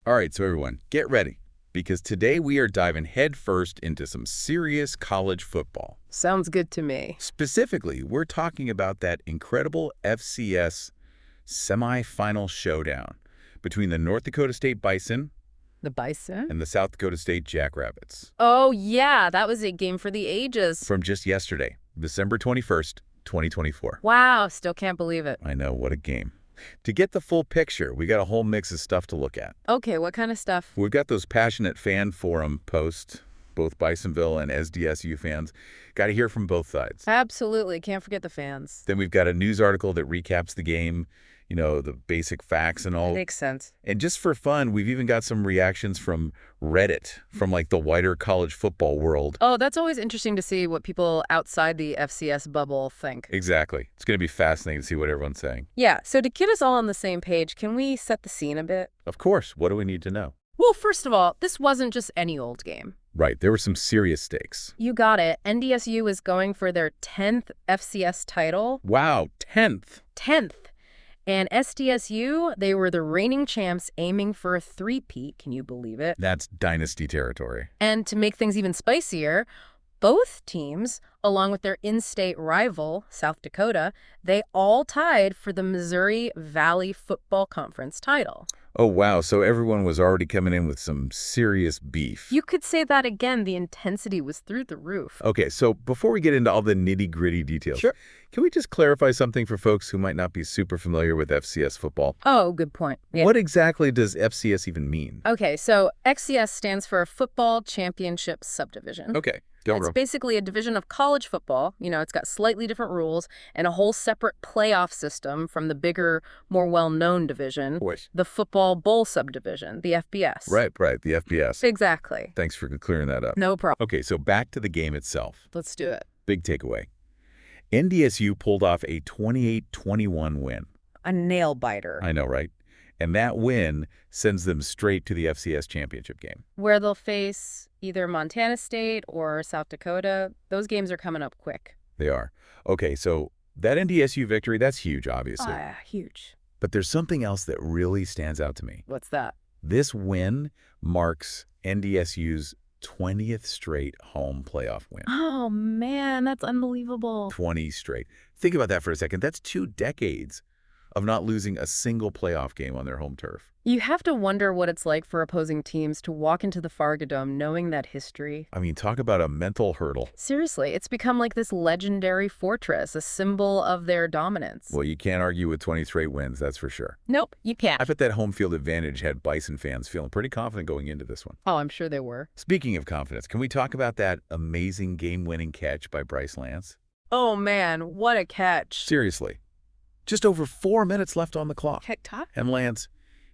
All right, so everyone, get ready, because today we are diving headfirst into some serious college football. Sounds good to me. Specifically, we're talking about that incredible FCS Semi Final showdown between the North Dakota State Bison The Bison? and the South Dakota State Jackrabbits Oh, yeah, that was a game for the ages. from just yesterday, December 21st, 2024. Wow, still can't believe it. I know, what a game. To get the full picture, we got a whole mix of stuff to look at. Okay, what kind of stuff? We've got those passionate fan forum posts, both Bisonville and SDSU fans. Got to hear from both sides. Absolutely, can't forget the fans. Then we've got a news article that recaps the game, you know, the basic facts and all. Makes sense. And just for fun, we've even got some reactions from Reddit, from like the wider college football world. Oh, that's always interesting to see what people outside the FCS bubble think. Exactly. It's going to be fascinating to see what everyone's saying. Yeah, so to get us all on the same page, can we set the scene a bit? Of course. What do we need to know? Well, first of all, this wasn't just any old game. Right. There were some serious stakes. You got it. NDSU is going for their 10th FCS title. Wow. 10th. 10th. And SDSU, they were the reigning champs aiming for a three-peat. Can you believe it? That's dynasty territory. And to make things even spicier, both teams, along with their in-state rival, South Dakota, they all tied for the Missouri Valley Football Conference title. Oh, wow. So everyone was already coming in with some serious beef. You could say that again. The intensity was through the roof. Okay, so before we get into all the nitty-gritty details, Sure. Can we just clarify something for folks who might not be super familiar with FCS football? Oh, good point. Yeah. What exactly does FCS even mean? Okay, so FCS stands for Football Championship Subdivision. Okay, don't It's roll. basically a division of college football. You know, it's got slightly different rules and a whole separate playoff system from the bigger, more well-known division, Boys. the Football Bowl Subdivision, the FBS. Right, the FBS. Exactly. Thanks for clearing that up. No problem. Okay, so back to the game itself. Let's do it. Big takeaway. NDSU pulled off a 28-21 win. A nail-biter. I know, right? And that win sends them straight to the FCS Championship Game. Where they'll face either Montana State or South Dakota. Those games are coming up quick. They are. Okay, so that NDSU victory, that's huge, obviously. Huge. But there's something else that really stands out to me. What's that? This win marks NDSU's 20th straight home playoff win. Oh, man, that's unbelievable. 20 straight. Think about that for a second. That's 2 decades of not losing a single playoff game on their home turf. You have to wonder what it's like for opposing teams to walk into the Fargodome knowing that history. I mean, talk about a mental hurdle. Seriously, it's become like this legendary fortress, a symbol of their dominance. Well, you can't argue with 20 straight wins, that's for sure. Nope, you can't. I bet that home field advantage had Bison fans feeling pretty confident going into this one. Oh, I'm sure they were. Speaking of confidence, can we talk about that amazing game-winning catch by Bryce Lance? Oh, man, what a catch. Seriously. Just over 4 minutes left on the clock. TikTok? And Lance,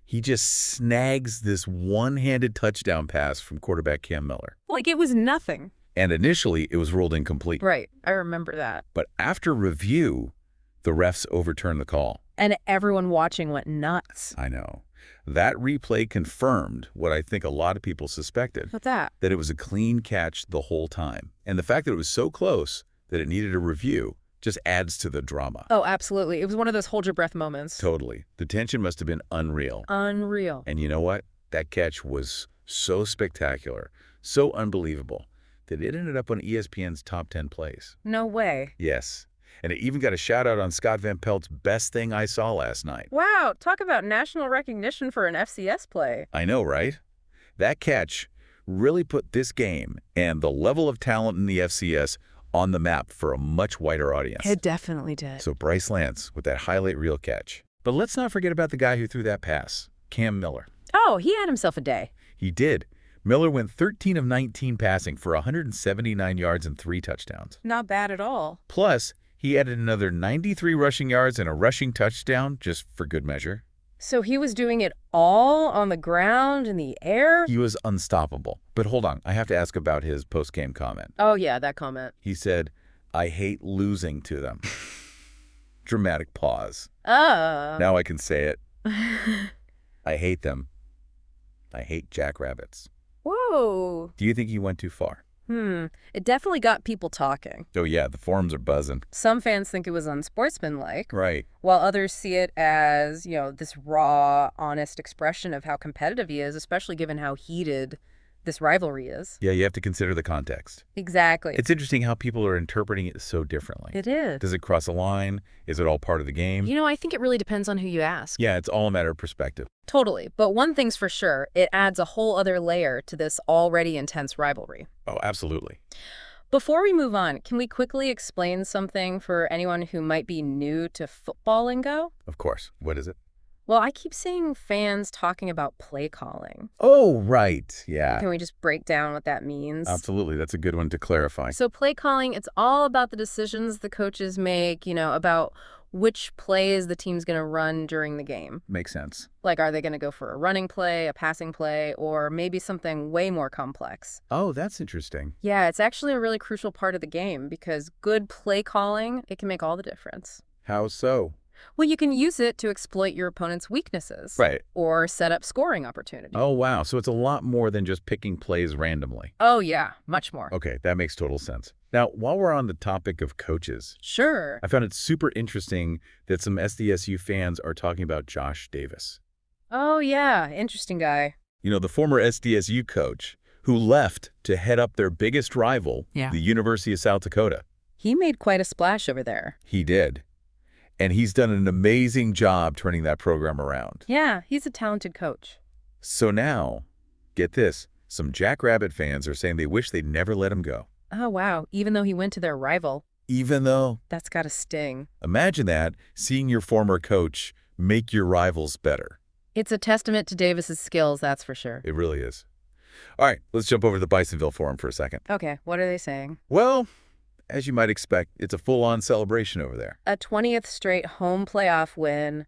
he just snags this one-handed touchdown pass from quarterback Cam Miller. Like it was nothing. And initially, it was ruled incomplete. Right, I remember that. But after review, the refs overturned the call. And everyone watching went nuts. I know. That replay confirmed what I think a lot of people suspected, What's that? that it was a clean catch the whole time. And the fact that it was so close that it needed a review just adds to the drama. Oh, absolutely. It was one of those hold your breath moments. Totally. The tension must have been unreal. Unreal. And you know what? That catch was so spectacular, so unbelievable, that it ended up on ESPN's top 10 plays. No way. Yes. And it even got a shout out on Scott Van Pelt's Best Thing I Saw Last Night. Wow, talk about national recognition for an FCS play. I know, right? That catch really put this game and the level of talent in the FCS on the map for a much wider audience. It definitely did. So Bryce Lance with that highlight reel catch. But let's not forget about the guy who threw that pass, Cam Miller. Oh, he had himself a day. He did. Miller went 13 of 19 passing for 179 yards and 3 touchdowns. Not bad at all. Plus, he added another 93 rushing yards and a rushing touchdown just for good measure. So he was doing it all on the ground, in the air? He was unstoppable. But hold on, I have to ask about his post-game comment. Oh, yeah, that comment. He said, "I hate losing to them." Dramatic pause. Oh. Now I can say it. I hate them. I hate Jackrabbits. Whoa. Do you think he went too far? It definitely got people talking. Oh, yeah, the forums are buzzing. Some fans think it was unsportsmanlike, Right. while others see it as, this raw, honest expression of how competitive he is, especially given how heated this rivalry is. Yeah, you have to consider the context. Exactly. It's interesting how people are interpreting it so differently. It is. Does it cross a line? Is it all part of the game? I think it really depends on who you ask. Yeah, it's all a matter of perspective. Totally. But one thing's for sure, it adds a whole other layer to this already intense rivalry. Oh, absolutely. Before we move on, can we quickly explain something for anyone who might be new to football lingo? Of course. What is it? Well, I keep seeing fans talking about play calling. Oh, right. Yeah. Can we just break down what that means? Absolutely. That's a good one to clarify. So play calling, it's all about the decisions the coaches make, about which plays the team's going to run during the game. Makes sense. Like, are they going to go for a running play, a passing play, or maybe something way more complex? Oh, that's interesting. Yeah, it's actually a really crucial part of the game because good play calling, it can make all the difference. How so? Well, you can use it to exploit your opponent's weaknesses. Right. Or set up scoring opportunities. Oh, wow. So it's a lot more than just picking plays randomly. Oh, yeah. Much more. Okay, that makes total sense. Now, while we're on the topic of coaches, Sure. I found it super interesting that some SDSU fans are talking about Josh Davis. Oh, yeah. Interesting guy. The former SDSU coach who left to head up their biggest rival, Yeah. the University of South Dakota. He made quite a splash over there. He did. And he's done an amazing job turning that program around. Yeah, he's a talented coach. So now, get this, some Jackrabbit fans are saying they wish they'd never let him go. Oh, wow. Even though he went to their rival. Even though, That's got to sting. imagine that, seeing your former coach make your rivals better. It's a testament to Davis's skills, that's for sure. It really is. All right, let's jump over to the Bisonville Forum for a second. Okay, what are they saying? Well, as you might expect, it's a full-on celebration over there. A 20th straight home playoff win,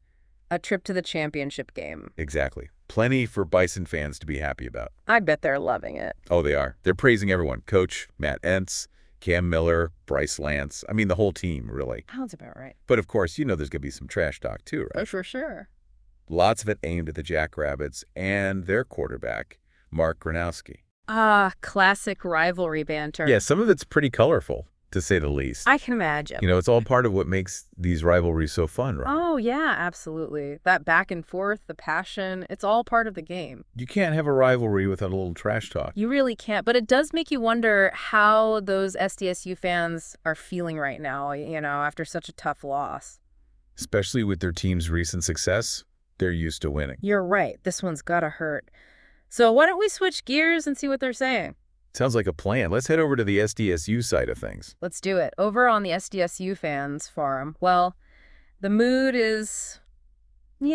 a trip to the championship game. Exactly. Plenty for Bison fans to be happy about. I bet they're loving it. Oh, they are. They're praising everyone. Coach Matt Entz, Cam Miller, Bryce Lance. I mean, the whole team, really. Sounds about right. But of course, there's going to be some trash talk too, right? Oh, for sure. Lots of it aimed at the Jackrabbits and their quarterback, Mark Gronowski. Ah, classic rivalry banter. Yeah, some of it's pretty colorful, to say the least. I can imagine. It's all part of what makes these rivalries so fun, right? Oh, yeah, absolutely. That back and forth, the passion, it's all part of the game. You can't have a rivalry without a little trash talk. You really can't. But it does make you wonder how those SDSU fans are feeling right now, after such a tough loss. Especially with their team's recent success, they're used to winning. You're right. This one's gotta hurt. So why don't we switch gears and see what they're saying? Sounds like a plan. Let's head over to the SDSU side of things. Let's do it. Over on the SDSU fans forum, well, the mood is, a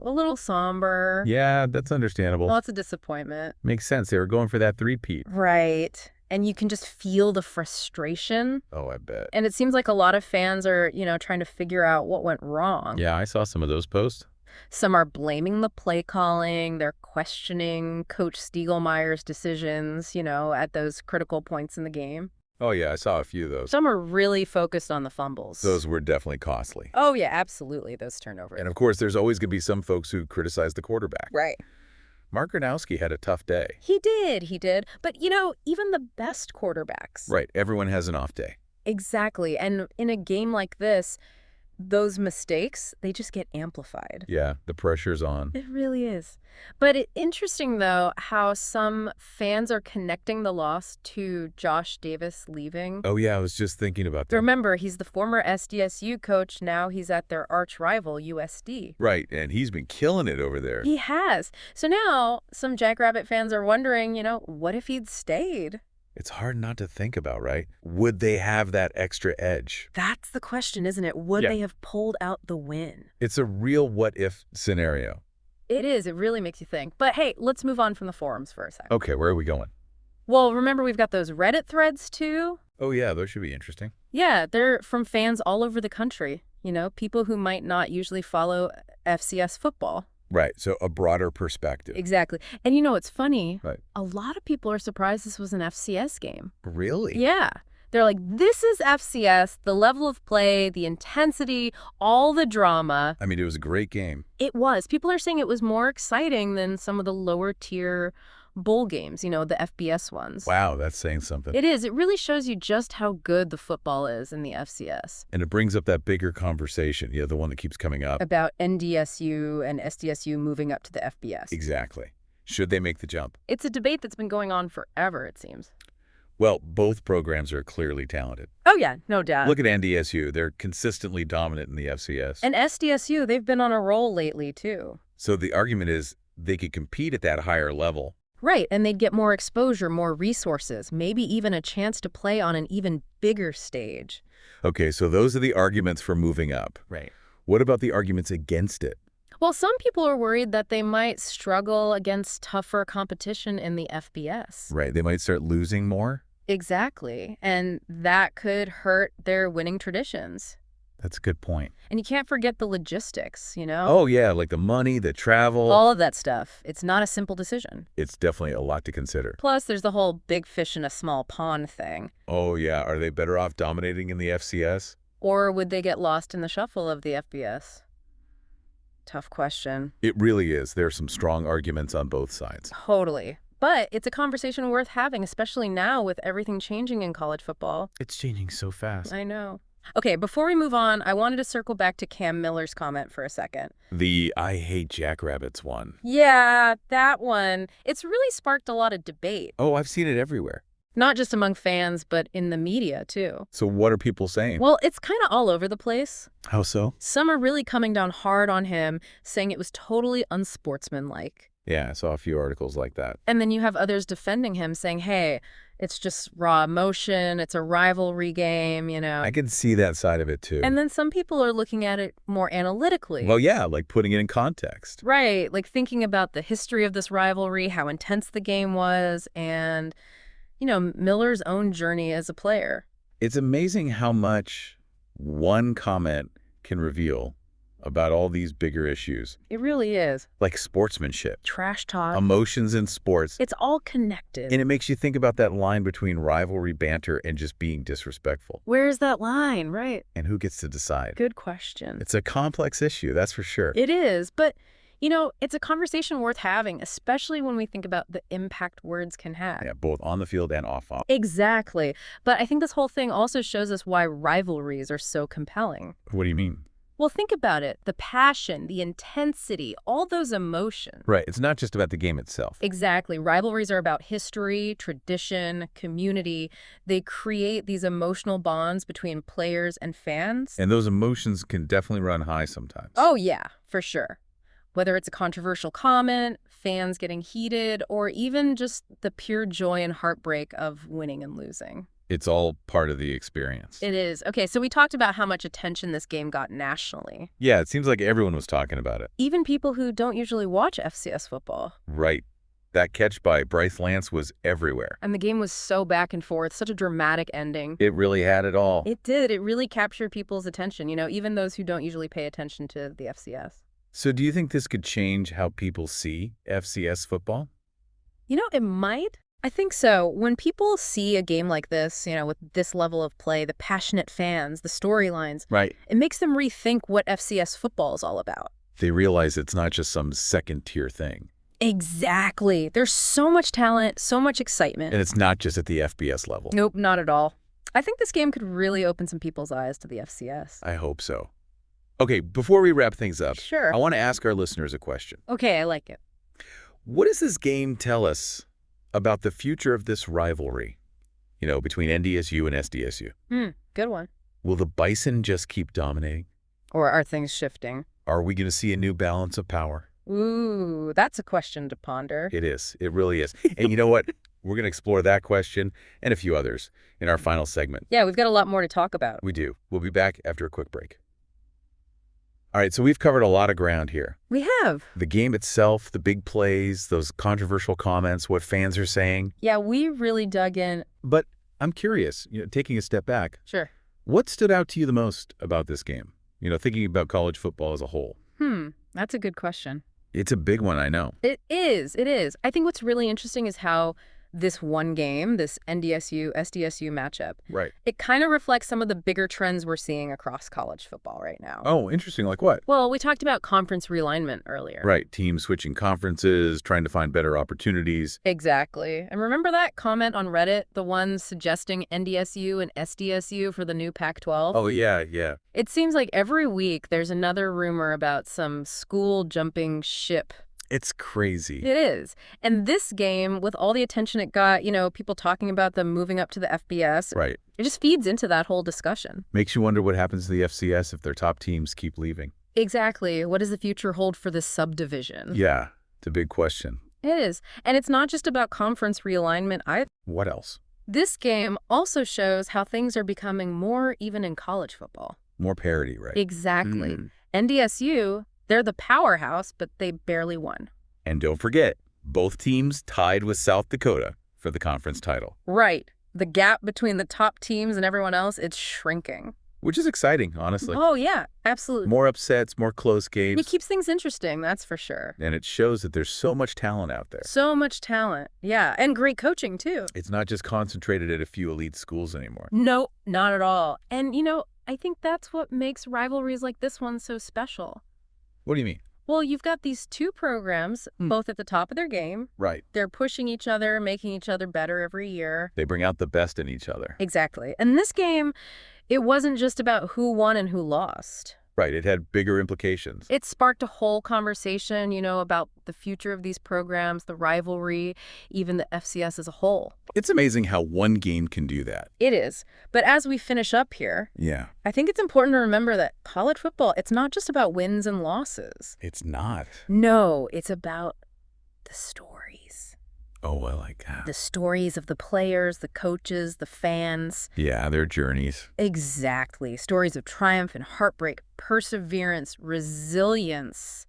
little somber. Yeah, that's understandable. Lots of disappointment. Makes sense. They were going for that three-peat. Right. And you can just feel the frustration. Oh, I bet. And it seems like a lot of fans are, trying to figure out what went wrong. Yeah, I saw some of those posts. Some are blaming the play calling. They're questioning Coach Stiegelmeier's decisions, at those critical points in the game. Oh, yeah, I saw a few of those. Some are really focused on the fumbles. Those were definitely costly. Oh, yeah, absolutely, those turnovers. And of course, there's always going to be some folks who criticize the quarterback. Right. Mark Gronowski had a tough day. He did. But, even the best quarterbacks. Right, everyone has an off day. Exactly. And in a game like this, those mistakes, they just get amplified. Yeah, the pressure's on. It really is. But interesting, though, how some fans are connecting the loss to Josh Davis leaving. Oh, yeah, I was just thinking about that. Remember, he's the former SDSU coach. Now he's at their arch rival, USD. Right, and he's been killing it over there. He has. So now some Jackrabbit fans are wondering, what if he'd stayed? It's hard not to think about, right? Would they have that extra edge? That's the question, isn't it? Would they have pulled out the win? It's a real what-if scenario. It is. It really makes you think. But hey, let's move on from the forums for a second. Okay, where are we going? Well, remember we've got those Reddit threads too? Oh, yeah, those should be interesting. Yeah, they're from fans all over the country. People who might not usually follow FCS football. Right, so a broader perspective. Exactly. And it's funny. Right. A lot of people are surprised this was an FCS game. Really? Yeah. They're like, this is FCS, the level of play, the intensity, all the drama. I mean, it was a great game. It was. People are saying it was more exciting than some of the lower tier bowl games, the FBS ones. Wow, that's saying something. It is. It really shows you just how good the football is in the FCS. And it brings up that bigger conversation, the one that keeps coming up. About NDSU and SDSU moving up to the FBS. Exactly. Should they make the jump? It's a debate that's been going on forever, it seems. Well, both programs are clearly talented. Oh, yeah, no doubt. Look at NDSU. They're consistently dominant in the FCS. And SDSU, they've been on a roll lately, too. So the argument is they could compete at that higher level. Right, and they'd get more exposure, more resources, maybe even a chance to play on an even bigger stage. Okay, so those are the arguments for moving up. Right. What about the arguments against it? Well, some people are worried that they might struggle against tougher competition in the FBS. Right, they might start losing more? Exactly, and that could hurt their winning traditions. That's a good point. And you can't forget the logistics, Oh, yeah, like the money, the travel. All of that stuff. It's not a simple decision. It's definitely a lot to consider. Plus, there's the whole big fish in a small pond thing. Oh, yeah. Are they better off dominating in the FCS? Or would they get lost in the shuffle of the FBS? Tough question. It really is. There are some strong arguments on both sides. Totally. But it's a conversation worth having, especially now with everything changing in college football. It's changing so fast. I know. Okay, before we move on, I wanted to circle back to Cam Miller's comment for a second. The I hate Jackrabbits one. Yeah, that one. It's really sparked a lot of debate. Oh, I've seen it everywhere. Not just among fans, but in the media, too. So what are people saying? Well, it's kind of all over the place. How so? Some are really coming down hard on him, saying it was totally unsportsmanlike. Yeah, I saw a few articles like that. And then you have others defending him, saying, hey, it's just raw emotion, it's a rivalry game, I can see that side of it, too. And then some people are looking at it more analytically. Well, yeah, like putting it in context. Right, like thinking about the history of this rivalry, how intense the game was, and, Miller's own journey as a player. It's amazing how much one comment can reveal about all these bigger issues. It really is. Like sportsmanship. Trash talk. Emotions in sports. It's all connected. And it makes you think about that line between rivalry banter and just being disrespectful. Where's that line, right? And who gets to decide? Good question. It's a complex issue, that's for sure. It is, but, it's a conversation worth having, especially when we think about the impact words can have. Yeah, both on the field and off. Exactly. But I think this whole thing also shows us why rivalries are so compelling. What do you mean? Well, think about it. The passion, the intensity, all those emotions. Right. It's not just about the game itself. Exactly. Rivalries are about history, tradition, community. They create these emotional bonds between players and fans. And those emotions can definitely run high sometimes. Oh, yeah, for sure. Whether it's a controversial comment, fans getting heated, or even just the pure joy and heartbreak of winning and losing. It's all part of the experience. It is. Okay, so we talked about how much attention this game got nationally. Yeah, it seems like everyone was talking about it. Even people who don't usually watch FCS football. Right. That catch by Bryce Lance was everywhere. And the game was so back and forth, such a dramatic ending. It really had it all. It did. It really captured people's attention, even those who don't usually pay attention to the FCS. So do you think this could change how people see FCS football? It might. I think so. When people see a game like this, with this level of play, the passionate fans, the storylines, right, it makes them rethink what FCS football is all about. They realize it's not just some second-tier thing. Exactly. There's so much talent, so much excitement. And it's not just at the FBS level. Nope, not at all. I think this game could really open some people's eyes to the FCS. I hope so. Okay, before we wrap things up, sure, I want to ask our listeners a question. Okay, I like it. What does this game tell us about the future of this rivalry, between NDSU and SDSU? Good one. Will the Bison just keep dominating? Or are things shifting? Are we going to see a new balance of power? Ooh, that's a question to ponder. It is. It really is. And you know what? We're going to explore that question and a few others in our final segment. Yeah, we've got a lot more to talk about. We do. We'll be back after a quick break. All right, so we've covered a lot of ground here. We have. The game itself, the big plays, those controversial comments, what fans are saying. Yeah, we really dug in. But I'm curious, taking a step back. Sure. What stood out to you the most about this game? Thinking about college football as a whole. That's a good question. It's a big one, I know. It is. It is. I think what's really interesting is how this one game, this NDSU-SDSU matchup, Right. it kind of reflects some of the bigger trends we're seeing across college football right now. Oh, interesting. Like what? Well, we talked about conference realignment earlier. Right. Teams switching conferences, trying to find better opportunities. Exactly. And remember that comment on Reddit, the one suggesting NDSU and SDSU for the new Pac-12? Oh, yeah. It seems like every week there's another rumor about some school jumping ship. It's crazy. It is. And this game, with all the attention it got, people talking about them moving up to the FBS, Right. it just feeds into that whole discussion. Makes you wonder what happens to the FCS if their top teams keep leaving. Exactly. What does the future hold for this subdivision? Yeah, it's a big question. It is. And it's not just about conference realignment either. What else? This game also shows how things are becoming more even in college football. More parity, right? Exactly. NDSU, they're the powerhouse, but they barely won. And don't forget, both teams tied with South Dakota for the conference title. Right. The gap between the top teams and everyone else, it's shrinking. Which is exciting, honestly. Oh, yeah, absolutely. More upsets, more close games. It keeps things interesting, that's for sure. And it shows that there's so much talent out there. So much talent. Yeah, and great coaching, too. It's not just concentrated at a few elite schools anymore. No, not at all. And, I think that's what makes rivalries like this one so special. What do you mean? Well, you've got these two programs, both at the top of their game. Right. They're pushing each other, making each other better every year. They bring out the best in each other. Exactly. And this game, it wasn't just about who won and who lost. Right. It had bigger implications. It sparked a whole conversation, about the future of these programs, the rivalry, even the FCS as a whole. It's amazing how one game can do that. It is. But as we finish up here, Yeah. I think it's important to remember that college football, it's not just about wins and losses. It's not. No, it's about the stories. Oh, I like that. The stories of the players, the coaches, the fans. Yeah, their journeys. Exactly. Stories of triumph and heartbreak, perseverance, resilience,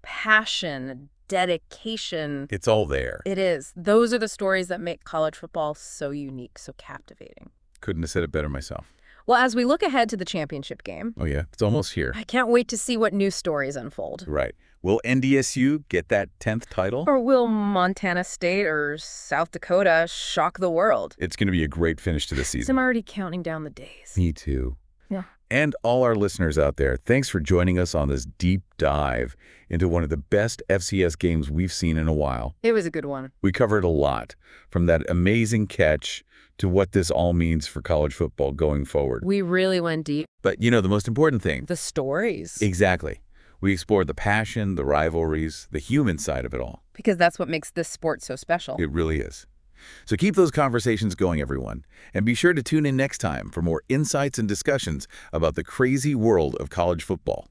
passion, dedication. It's all there. It is. Those are the stories that make college football so unique, so captivating. Couldn't have said it better myself. Well, as we look ahead to the championship game, Oh, yeah. It's almost here. I can't wait to see what new stories unfold. Right. Will NDSU get that 10th title? Or will Montana State or South Dakota shock the world? It's going to be a great finish to the season. I'm already counting down the days. Me too. Yeah. And all our listeners out there, thanks for joining us on this deep dive into one of the best FCS games we've seen in a while. It was a good one. We covered a lot, from that amazing catch to what this all means for college football going forward. We really went deep. But the most important thing. The stories. Exactly. We explored the passion, the rivalries, the human side of it all. Because that's what makes this sport so special. It really is. So keep those conversations going, everyone. And be sure to tune in next time for more insights and discussions about the crazy world of college football.